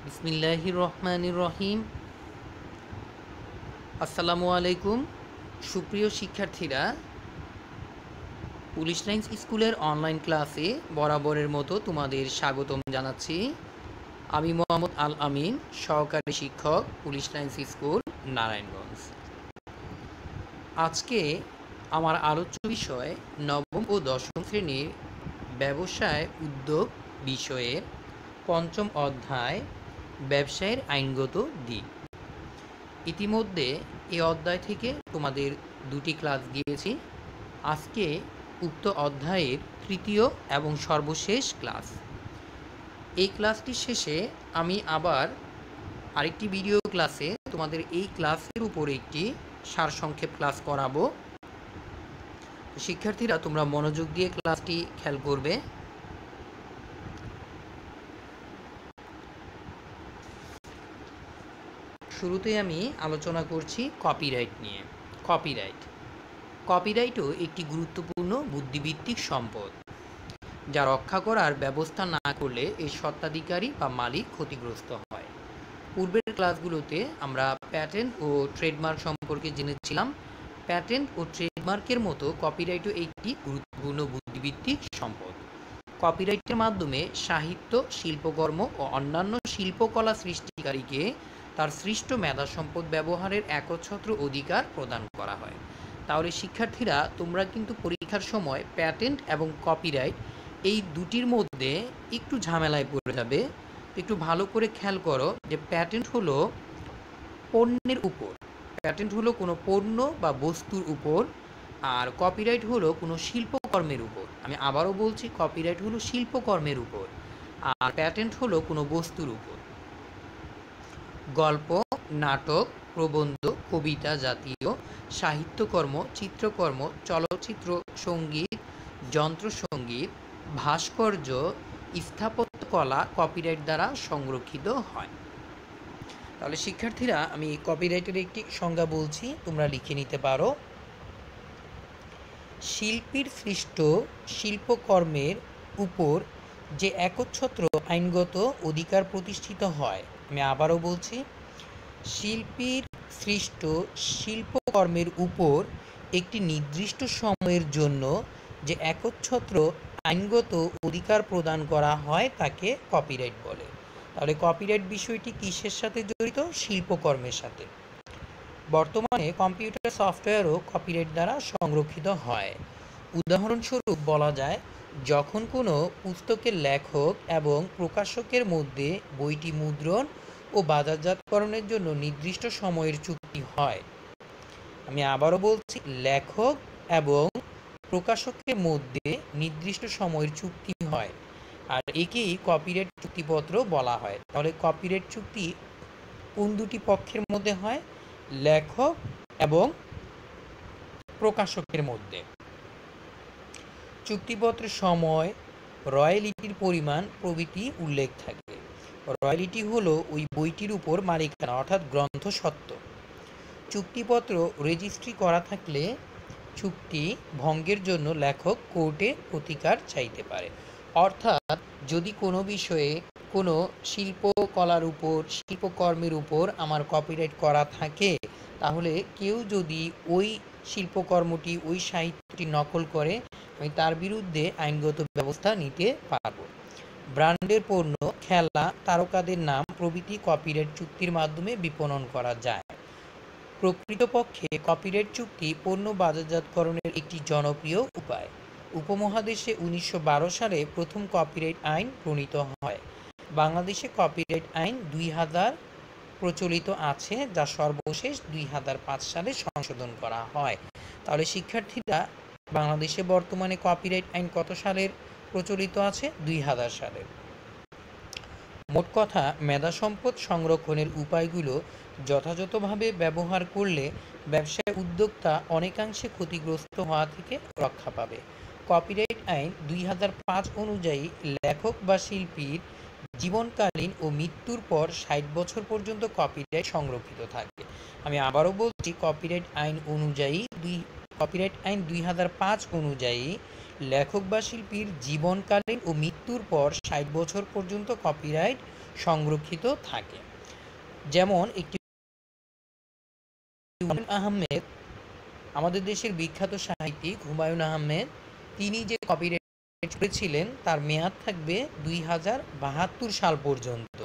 বিসমিল্লাহির রহমানির রহিম। আসসালামু আলাইকুম। সুপ্রিয় শিক্ষার্থীরা, পুলিশ লাইন্স স্কুলের অনলাইন ক্লাসে বরাবরের মতো তোমাদের স্বাগতম জানাচ্ছি। আমি মোহাম্মদ আল আমিন, সহকারী শিক্ষক, পুলিশ লাইন্স স্কুল, নারায়ণগঞ্জ। আজকে আমার আলোচ্য বিষয় নবম ও দশম শ্রেণীর ব্যবসায় উদ্যোগ বিষয়ের পঞ্চম অধ্যায়, ব্যবসায়ের আইনগত দিক। ইতিমধ্যে এই অধ্যায় থেকে তোমাদের দুটি ক্লাস গিয়েছি। আজকে উক্ত অধ্যায়ের তৃতীয় এবং সর্বশেষ ক্লাস। এই ক্লাসটি শেষে আমি আবার আরেকটি ভিডিও ক্লাসে তোমাদের এই ক্লাসের উপর একটি সারসংক্ষেপ ক্লাস করাবো। শিক্ষার্থীরা, তোমরা মনোযোগ দিয়ে ক্লাসটি খেয়াল করবে। শুরুতে আমি আলোচনা করছি কপিরাইট নিয়ে। কপিরাইটও একটি গুরুত্বপূর্ণ বুদ্ধিভিত্তিক সম্পদ, যা রক্ষা করার ব্যবস্থা না করলে এর স্বত্বাধিকারী বা মালিক ক্ষতিগ্রস্ত হয়। পূর্বের ক্লাসগুলোতে আমরা প্যাটেন্ট ও ট্রেডমার্ক সম্পর্কে জেনেছিলাম। প্যাটেন্ট ও ট্রেডমার্কের মতো কপিরাইটও একটি গুরুত্বপূর্ণ বুদ্ধিভিত্তিক সম্পদ। কপিরাইটের মাধ্যমে সাহিত্য, শিল্পকর্ম ও অন্যান্য শিল্পকলা সৃষ্টিকারীকে তার সৃষ্ট মেধা সম্পদ ব্যবহারের একচ্ছত্র অধিকার প্রদান করা হয়। তাহলে শিক্ষার্থীরা, তোমরা কিন্তু পরীক্ষার সময় প্যাটেন্ট এবং কপিরাইট এই দুটির মধ্যে একটু ঝামেলায় পড়ে যাবে। একটু ভালো করে খেয়াল করো যে প্যাটেন্ট হলো পণ্যের উপর, প্যাটেন্ট হলো কোনো পণ্য বা বস্তুর উপর, আর কপিরাইট হলো কোনো শিল্পকর্মের উপর। আমি আবারও বলছি, কপিরাইট হলো শিল্পকর্মের উপর, আর প্যাটেন্ট হলো কোনো বস্তুর উপর। গল্প, নাটক, প্রবন্ধ, কবিতা জাতীয় সাহিত্যকর্ম, চিত্রকর্ম, চলচ্চিত্র, সঙ্গীত, যন্ত্রসঙ্গীত, ভাস্কর্য, স্থাপত্যকলা কপিরাইট দ্বারা সংরক্ষিত হয়। তাহলে শিক্ষার্থীরা, আমি কপিরাইটের একটি সংজ্ঞা বলছি, তোমরা লিখে নিতে পারো। শিল্পীর সৃষ্ট শিল্পকর্মের উপর যে একচ্ছত্র আইনগত অধিকার প্রতিষ্ঠিত হয়। আমি আবারও বলছি, শিল্পীর সৃষ্ট শিল্পকর্মের উপর একটি নির্দিষ্ট সময়ের জন্য যে একচ্ছত্র আইনগত অধিকার প্রদান করা হয় তাকে কপিরাইট বলে। তাহলে কপিরাইট বিষয়টি কিসের সাথে জড়িত? শিল্পকর্মের সাথে। বর্তমানে কম্পিউটার সফটওয়্যারও কপিরাইট দ্বারা সংরক্ষিত হয়। উদাহরণস্বরূপ বলা যায়, যখন কোনো পুস্তকের লেখক এবং প্রকাশকের মধ্যে বইটি মুদ্রণ ও বাজারজাতকরণের জন্য নির্দিষ্ট সময়ের চুক্তি হয়। আমি আবারও বলছি, লেখক এবং প্রকাশকের মধ্যে নির্দিষ্ট সময়ের চুক্তি হয়, আর একেই কপিরাইট চুক্তিপত্র বলা হয়। তাহলে কপিরাইট চুক্তি কোন দুটি পক্ষের মধ্যে হয়? লেখক এবং প্রকাশকের মধ্যে। চুক্তিপত্রের সময়, রয়্যালিটির পরিমাণ প্রভৃতি উল্লেখ থাকে। রয়্যালিটি হলো ওই বইটির উপর মালিকানা, অর্থাৎ গ্রন্থস্বত্ব। চুক্তিপত্র রেজিস্ট্রি করা থাকলে চুক্তি ভঙ্গের জন্য লেখক কোর্টে প্রতিকার চাইতে পারে। অর্থাৎ যদি কোনো বিষয়ে, কোনো শিল্পকলার উপর, শিল্পকর্মের উপর আমার কপিরাইট করা থাকে, তাহলে কেউ যদি ওই শিল্পকর্মটি, ওই সাহিত্যটি নকল করে, আমি তার বিরুদ্ধে আইনগত ব্যবস্থা নিতে পারব। ব্র্যান্ডের পণ্য, খেলা, তারকাদের নাম প্রভৃতি কপিরাইট চুক্তির মাধ্যমে বিপণন করা যায়। প্রকৃতপক্ষে কপিরাইট চুক্তি পণ্য বাজারজাতকরণের একটি জনপ্রিয় উপায়। উপমহাদেশে 1912 সালে প্রথম কপিরাইট আইন প্রণীত হয়। বাংলাদেশে কপিরাইট আইন 2000 প্রচলিত আছে, যা সর্বশেষ 2005 সালে সংশোধন করা হয়। তাহলে শিক্ষার্থীরা, বাংলাদেশে বর্তমানে কপিরাইট আইন কত সালের প্রচলিত আছে? 2000 সালের। মোট কথা, মেধা সম্পদ সংরক্ষণের উপায়গুলো যথাযথভাবে ব্যবহার করলে ব্যবসায় উদ্যোক্তা অনেকাংশে ক্ষতিগ্রস্ত হওয়া থেকে রক্ষা পাবে। কপিরাইট আইন 2005 অনুযায়ী লেখক বা শিল্পীর জীবনকালীন ও মৃত্যুর পর 60 বছর পর্যন্ত কপিরাইট সংরক্ষিত থাকে। আমি আবারও বলছি, কপিরাইট আইন অনুযায়ী কপিরাইট আইন 2005 অনুযায়ী লেখক বা শিল্পীর জীবনকালীন ও মৃত্যুর পর 60 বছর পর্যন্ত কপিরাইট সংরক্ষিত থাকে। যেমন একটি হুমায়ুন আহমেদ, আমাদের দেশের বিখ্যাত সাহিত্যিক হুমায়ুন আহমেদ, তিনি যে কপিরাইট করেছিলেন তার মেয়াদ থাকবে 2072 সাল পর্যন্ত।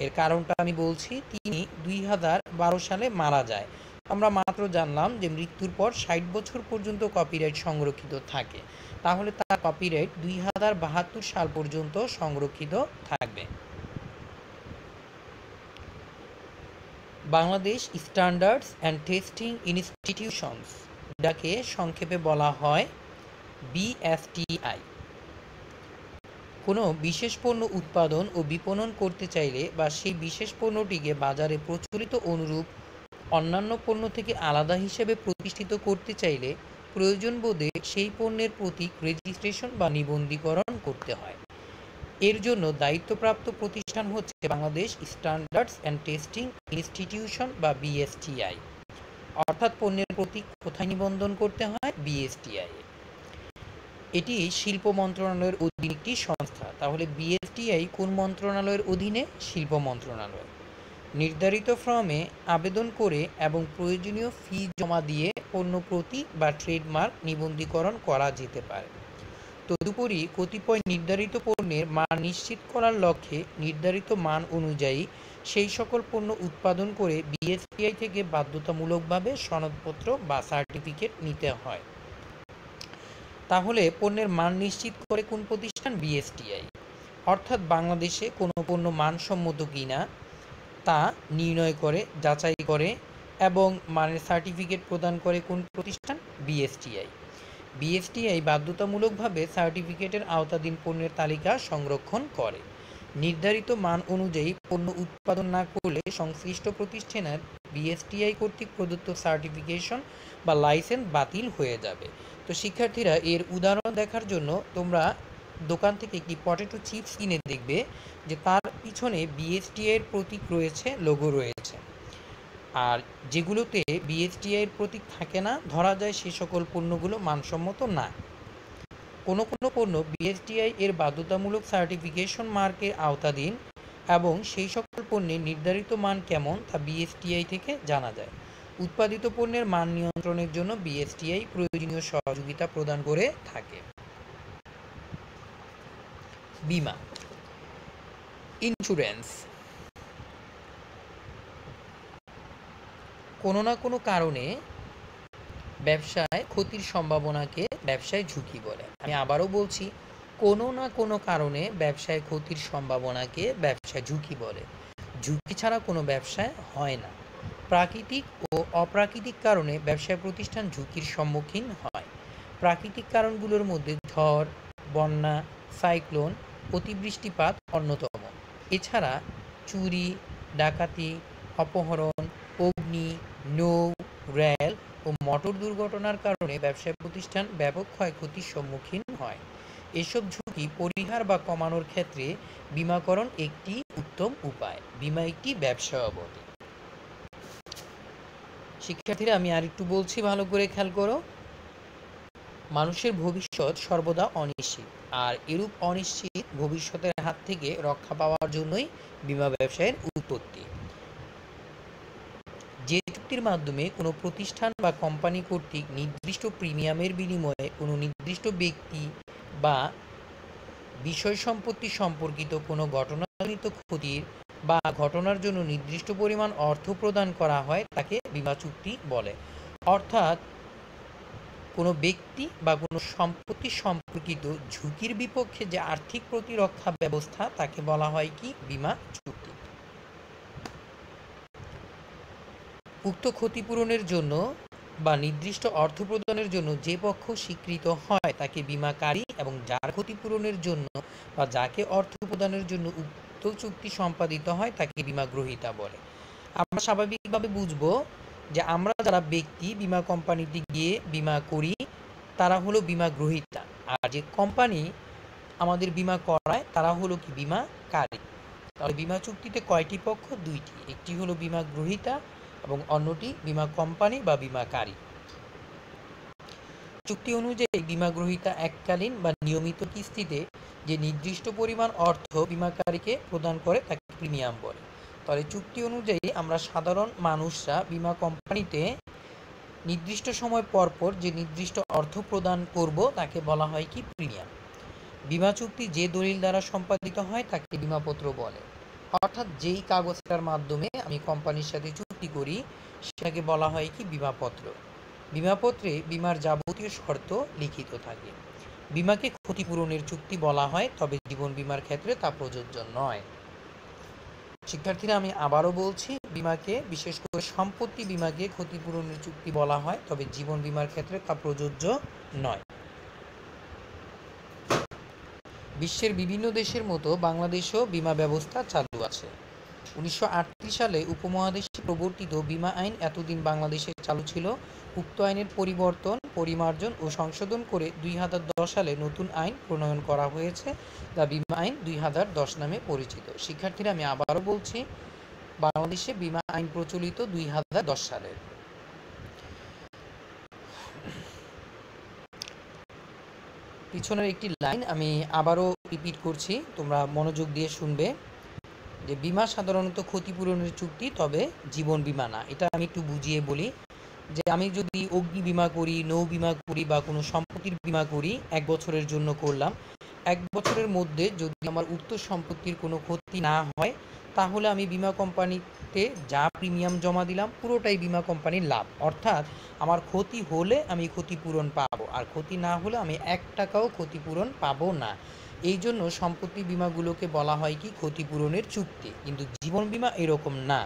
এর কারণটা আমি বলছি, তিনি 2012 সালে মারা যায়। আমরা মাত্র জানলাম যে মৃত্যুর পর 60 বছর পর্যন্ত কপিরাইট সংরক্ষিত থাকে, তাহলে তার কপিরাইট 2072 সাল পর্যন্ত সংরক্ষিত থাকবে। Bangladesh standards and testing institutions, যাকে সংক্ষেপে বলা হয় বিএসটিআই, কোনো বিশেষ পণ্য উৎপাদন ও বিপণন করতে চাইলে বা সেই বিশেষ পণ্যটিকে বাজারে প্রচলিত অনুরূপ অন্যান্য পণ্য থেকে আলাদা হিসেবে প্রতিষ্ঠিত করতে চাইলে প্রয়োজন বোধে সেই পণ্যের প্রতীক রেজিস্ট্রেশন বা নিবন্ধীকরণ করতে হয়। এর জন্য দায়িত্বপ্রাপ্ত প্রতিষ্ঠান হচ্ছে Bangladesh standards and testing institution বা বিএসটিআই। অর্থাৎ পণ্যের প্রতীক কোথায় নিবন্ধন করতে হয়? বিএসটিআই। এটি শিল্প মন্ত্রণালয়ের অধীনে একটি সংস্থা। তাহলে বিএসটিআই কোন মন্ত্রণালয়ের অধীনে? শিল্প মন্ত্রণালয়। নির্ধারিত ফর্মে আবেদন করে এবং প্রয়োজনীয় ফি জমা দিয়ে পণ্য প্রতীক বা ট্রেডমার্ক নিবন্ধীকরণ করা যেতে পারে। তদুপরি কতিপয় নির্ধারিত পণ্যের মান নিশ্চিত করার লক্ষ্যে নির্ধারিত মান অনুযায়ী সেই সকল পণ্য উৎপাদন করে বিএসটিআই থেকে বাধ্যতামূলকভাবে সনদপত্র বা সার্টিফিকেট নিতে হয়। তাহলে পণ্যের মান নিশ্চিত করে কোন প্রতিষ্ঠান? বিএসটিআই। অর্থাৎ বাংলাদেশে কোনো পণ্য মানসম্মত কিনা তা নির্ণয় করে, যাচাই করে এবং মানের সার্টিফিকেট প্রদান করে কোন প্রতিষ্ঠান? বিএসটিআই। বিএসটিআই বাধ্যতামূলকভাবে সার্টিফিকেটের আওতাধীন পণ্যের তালিকা সংরক্ষণ করে। নির্ধারিত মান অনুযায়ী পণ্য উৎপাদন না করলে সংশ্লিষ্ট প্রতিষ্ঠানের বিএসটিআই কর্তৃক প্রদত্ত সার্টিফিকেশন বা লাইসেন্স বাতিল হয়ে যাবে। তো শিক্ষার্থীরা, এর উদাহরণ দেখার জন্য তোমরা দোকান থেকে একটি পটেটো চিপস কিনে দেখবে যে তার পিছনে বিএসটিআই এর প্রতীক রয়েছে, লোগো রয়েছে। আর যেগুলোতে বিএসটিআই এর প্রতীক থাকে না, ধরা যায় সে সকল পণ্যগুলো মানসম্মত না। কোনো কোনো পণ্য বিএসটিআই এর বাধ্যতামূলক সার্টিফিকেশন মার্কের আওতাধীন এবং সেই সকল পণ্যের নির্ধারিত মান কেমন তা বিএসটিআই থেকে জানা যায়। উৎপাদিত পণ্যের মান নিয়ন্ত্রণের জন্য বিএসটিআই প্রয়োজনীয় সহযোগিতা প্রদান করে থাকে। বীমা, ইন্স্যুরেন্স। কোনো না কোনো কারণে ব্যবসায় ক্ষতির সম্ভাবনাকে ব্যবসায় ঝুঁকি বলে। আমি আবারও বলছি, কোনো না কোনো কারণে ব্যবসায় ক্ষতির সম্ভাবনাকে ব্যবসায় ঝুঁকি বলে। ঝুঁকি ছাড়া কোনো ব্যবসায় হয় না। প্রাকৃতিক ও অপ্রাকৃতিক কারণে ব্যবসায় প্রতিষ্ঠান ঝুঁকির সম্মুখীন হয়। প্রাকৃতিক কারণগুলোর মধ্যে ঝড়, বন্যা, সাইক্লোন, অতিবৃষ্টিপাত অন্যতম। এছাড়া চুরি, ডাকাতি, অপহরণ, অগ্নি, নৌ, রেল ও মোটর দুর্ঘটনার কারণে ব্যবসায় প্রতিষ্ঠান ব্যাপক ক্ষয়ক্ষতির সম্মুখীন হয়। এসব ঝুঁকি পরিহার বা কমানোর ক্ষেত্রে বীমাকরণ একটি উত্তম উপায়। বীমা একটি ব্যবসা বটে। শিক্ষার্থীরা, আমি আরেকটু বলছি, ভালো করে খেয়াল করো। মানুষের ভবিষ্যৎ সর্বদা অনিশ্চিত, আর এরূপ অনিশ্চিত ভবিষ্যতের হাত থেকে রক্ষা পাওয়ার জন্যই বীমা ব্যবসায়ের উৎপত্তি। যে চুক্তির মাধ্যমে কোনো প্রতিষ্ঠান বা কোম্পানি কর্তৃক নির্দিষ্ট প্রিমিয়ামের বিনিময়ে কোনো নির্দিষ্ট ব্যক্তি বা বিষয় সম্পত্তি সম্পর্কিত কোনো ঘটনাজনিত ক্ষতির বা ঘটনার জন্য নির্দিষ্ট পরিমাণ অর্থ প্রদান করা হয় তাকে বীমা চুক্তি বলে। অর্থাৎ কোনো ব্যক্তি বা কোনো সম্পত্তি সম্পর্কিত ঝুঁকির বিপক্ষে যে আর্থিক প্রতিরক্ষা ব্যবস্থা তাকে বলা হয় কি? বীমা চুক্তি। উক্ত ক্ষতিপূরণের জন্য বা নির্দিষ্ট অর্থ প্রদানের জন্য যে পক্ষ স্বীকৃত হয় তাকে বীমাকারী এবং যার ক্ষতিপূরণের জন্য বা যাকে অর্থ প্রদানের জন্য উক্ত চুক্তি সম্পাদিত হয় তাকে বীমা গ্রহীতা বলে। আমরা স্বাভাবিকভাবে বুঝবো যে আমরা যারা ব্যক্তি বীমা কোম্পানিতে গিয়ে বীমা করি তারা হলো বীমা গ্রহীতা, আর যে কোম্পানি আমাদের বীমা করায় তারা হলো কি? বীমাকারী। তাহলে বীমা চুক্তিতে কয়টি পক্ষ? দুইটি। একটি হলো বীমা গ্রহীতা এবং অন্যটি বীমা কোম্পানি বা বীমাকারী। চুক্তি অনুযায়ী বীমা গ্রহীতা এককালীন বা নিয়মিত কিস্তিতে যে নির্দিষ্ট পরিমাণ অর্থ বীমাকারীকে প্রদান করে তাকে প্রিমিয়াম বলে। তাহলে চুক্তি অনুযায়ী আমরা সাধারণ মানুষরা বীমা কোম্পানিতে নির্দিষ্ট সময় পর পর যে নির্দিষ্ট অর্থ প্রদান করব তাকে বলা হয় কি প্রিমিয়াম। বীমা চুক্তি যে দলিল দ্বারা সম্পাদিত হয় তাকে বীমাপত্র বলে। অর্থাৎ যেই কাগজটার মাধ্যমে আমি কোম্পানির সাথে চুক্তি করি সেটাকে বলা হয় কি বীমাপত্র। বীমাপত্রে বীমার যাবতীয় শর্ত লিখিত থাকে। বীমাকে ক্ষতিপূরণের চুক্তি বলা হয়, তবে জীবন বীমার ক্ষেত্রে তা প্রযোজ্য নয়। শিক্ষার্থীরা আমি আবারও বলছি, বীমাকে বিশেষ করে সম্পত্তি বীমাকে ক্ষতিপূরণের চুক্তি বলা হয়, তবে জীবন বীমার ক্ষেত্রে তা প্রযোজ্য নয়। বিশ্বের বিভিন্ন দেশের মতো বাংলাদেশেও বীমা ব্যবস্থা চালু আছে। 1938 সালে উপমহাদেশে প্রবর্তিত বীমা আইন এতদিন বাংলাদেশে চালু ছিল। উক্ত আইনের পরিবর্তন, পরিমার্জন ও সংশোধন করে 2010 সালে নতুন আইন প্রণয়ন করা হয়েছে, যা বীমা আইন 2010 নামে পরিচিত। শিক্ষার্থীরা আমি আবারও বলছি, বাংলাদেশে বীমা আইন প্রচলিত 2010 সালের। পিছনের একটি লাইন আমি আবারও রিপিট করছি, তোমরা মনোযোগ দিয়ে শুনবে। যে বীমা সাধারণত ক্ষতিপূরণের চুক্তি, তবে জীবন বীমা না। এটা আমি একটু বুঝিয়ে বলি, যে আমি যদি অগ্নি বীমা করি, নৌ বীমা করি বা কোনো সম্পত্তির বীমা করি, 1 বছরের জন্য করলাম। 1 বছরের মধ্যে যদি আমার উক্ত সম্পত্তির কোনো ক্ষতি না হয়, তাহলে আমি বীমা কোম্পানিতে যা প্রিমিয়াম জমা দিলাম পুরোটাই বীমা কোম্পানির লাভ। অর্থাৎ আমার ক্ষতি হলে আমি ক্ষতিপূরণ পাবো, আর ক্ষতি না হলে আমি 1 টাকাও ক্ষতিপূরণ পাবো না। এই জন্য সম্পত্তি বীমাগুলোকে বলা হয় কি ক্ষতিপূরণের চুক্তি। কিন্তু জীবন বীমা এরকম না।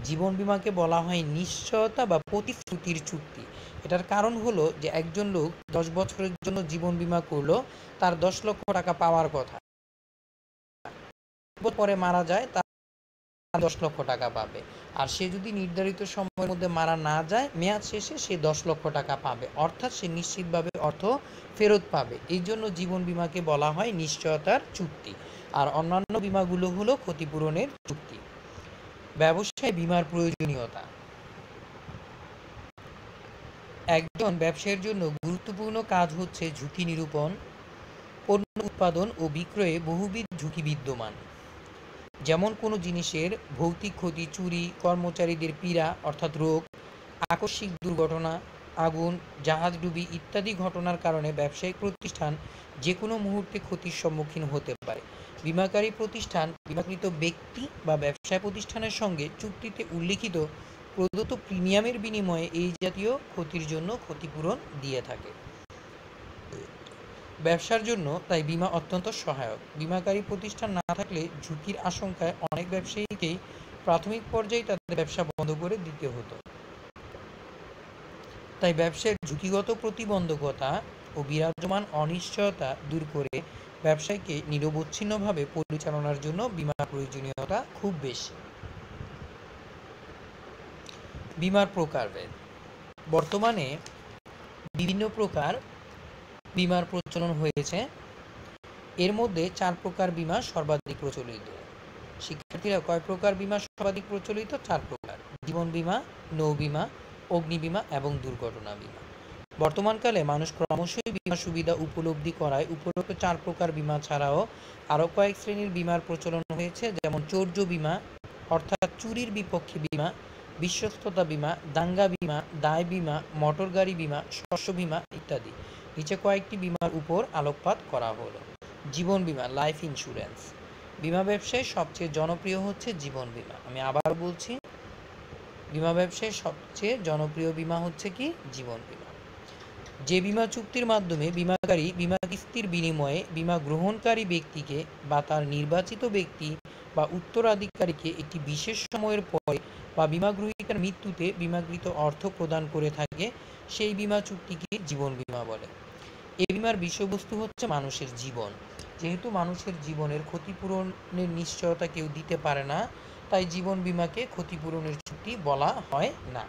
জীবন বীমাকে বলা হয় নিশ্চয়তা বা প্রতিশ্রুতির চুক্তি। এটার কারণ হলো যে একজন লোক 10 বছরের জন্য জীবন বীমা করলো, তার 10 লক্ষ টাকা পাওয়ার কথা, পরে মারা যায়, তার 10 লক্ষ টাকা পাবে। আর সে যদি নির্ধারিত সময়ের মধ্যে মারা না যায়, মেয়াদ শেষে সে 10 লক্ষ টাকা পাবে। অর্থাৎ সে নিশ্চিতভাবে অর্থ ফেরত পাবে। এই জন্য জীবন বীমাকে বলা হয় নিশ্চয়তার চুক্তি, আর অন্যান্য বীমাগুলো হলো ক্ষতিপূরণের চুক্তি। ব্যবসায় বীমার প্রয়োজনীয়তা। একজন ব্যবসায়ীর জন্য গুরুত্বপূর্ণ কাজ হচ্ছে ঝুঁকি নিরূপণ। পণ্য উৎপাদন ও বিক্রয়ে বহুবিধ ঝুঁকি বিদ্যমান, যেমন কোনো জিনিসের ভৌতিক ক্ষতি, চুরি, কর্মচারীদের পীড়া অর্থাৎ রোগ, আকস্মিক দুর্ঘটনা, আগুন, জাহাজডুবি ইত্যাদি ঘটনার কারণে ব্যবসায়িক প্রতিষ্ঠান যে কোনো মুহূর্তে ক্ষতির সম্মুখীন হতে পারে। বীমাকারী প্রতিষ্ঠান বীমাকৃত ব্যক্তি বা ব্যবসায় প্রতিষ্ঠানের সঙ্গে চুক্তিতে উল্লিখিত প্রদত্ত প্রিমিয়ামের বিনিময়ে এই জাতীয় ক্ষতির জন্য ক্ষতিপূরণ দিয়ে থাকে। ব্যবসার জন্য তাই বীমা অত্যন্ত সহায়ক। বীমাকারী প্রতিষ্ঠান না থাকলে ঝুঁকির আশঙ্কায় অনেক ব্যবসায়ীকেই প্রাথমিক পর্যায়ে তাদের ব্যবসা বন্ধ করে দিতে হতো। তাই ব্যবসায়ের ঝুঁকিগত প্রতিবন্ধকতা ও বিরাজমান অনিশ্চয়তা দূর করে ব্যবসায়কে নিরবচ্ছিন্নভাবে পরিচালনার জন্য বীমার প্রয়োজনীয়তা খুব বেশি। বীমার প্রকারভেদ। বর্তমানে বিভিন্ন প্রকার বীমার প্রচলন হয়েছে। এর মধ্যে 4 প্রকার বীমা সর্বাধিক প্রচলিত। শিক্ষার্থীরা, কয় প্রকার বীমা সর্বাধিক প্রচলিত? 4 প্রকার: জীবন বীমা, নৌ বীমা, অগ্নি বীমা এবং দুর্ঘটনা বীমা। বর্তমানকালে মানুষ ক্রমশই বীমা সুবিধা উপলব্ধি করায় উপরোক্ত 4 প্রকার বীমা ছাড়াও আরও কয়েক শ্রেণীর বীমার প্রচলন হয়েছে, যেমন চৌর্য বীমা অর্থাৎ চুরির বিপক্ষে বীমা, বিশ্বস্ততা বীমা, দাঙ্গা বীমা, দায় বীমা, মোটর গাড়ি বীমা, শস্য বীমা ইত্যাদি। নিচে কয়েকটি বীমার উপর আলোকপাত করা হলো। জীবন বীমা, লাইফ ইন্স্যুরেন্স। বীমা ব্যবসায় সবচেয়ে জনপ্রিয় হচ্ছে জীবন বীমা। আমি আবার বলছি, বীমা ব্যবসায় সবচেয়ে জনপ্রিয় বীমা হচ্ছে কি? জীবন বীমা। যে বীমা চুক্তির মাধ্যমে বীমাকারী বীমা কিস্তির বিনিময়ে বীমা গ্রহণকারী ব্যক্তিকে বা তার নির্বাচিত ব্যক্তি বা উত্তরাধিকারীকে একটি বিশেষ সময়ের পরে বা বীমা গ্রহীতার মৃত্যুতে বীমাকৃত অর্থ প্রদান করে থাকে, সেই বীমা চুক্তিকে জীবন বীমা বলে। এই বীমার বিষয়বস্তু হচ্ছে মানুষের জীবন। যেহেতু মানুষের জীবনের ক্ষতিপূরণের নিশ্চয়তা কেউ দিতে পারে না, তাই জীবন বীমাকে ক্ষতিপূরণের চুক্তি বলা হয় না।